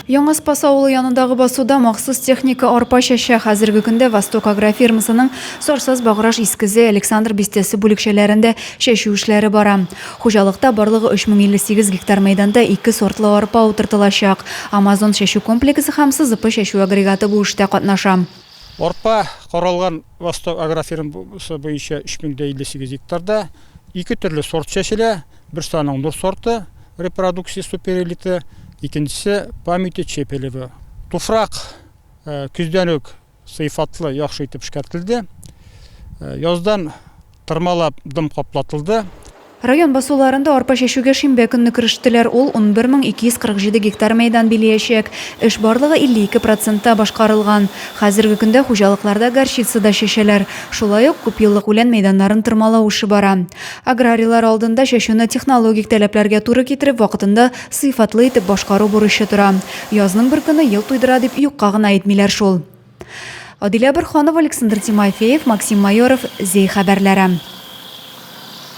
Яңа Спас авылы янындагы басуда махсус техника арпа чәчә. Хәзерге көндә Восток Агро фирмасының Сорсаз Баграш Искезе Александр бистәсе бүлекчәләрендә чәчү эшләре бара. Хуҗалыкта барлыгы 3058 гектар мәйданда 2 сортлы арпа утыртылачак. Амазон чәчү комплексы һәм сызыпы чәчү агрегаты бу эштә катнаша. Арпа каралган Восток Агро фирмасы буенча 3058 гектарда 2 төрле сорт чәчелә. Бер саның нур сорты, репродукция суперэлиты, икенчесе памяти чепелева. Туфрак күздән үк сыйфатлы яхшы итеп эшкәртелде. Яздан тырмалап дым каплатылды. Район басуларында арпа чәчүгә шимбә көнне керештеләр. Ул 11247 гектар мәйдан биләячәк. Эш барлыгы 52% башкарылган. Хәзерге көндә хуҗалыкларда горчицада чәчәләр. Шулай ук күпьеллык үлән мәйданнарын тырмалау эше бара. Аграрийлар алдында чәчүне технологик таләпләргә туры китереп, вакытында сыйфатлы итеп башкару бурычы тора. Язның бер көне ел туйдыра дип юкка гына әйтмиләр шул. Адилә Бирханова, Александр Тимофеев, Максим Майоров, Зей хәбәрләре.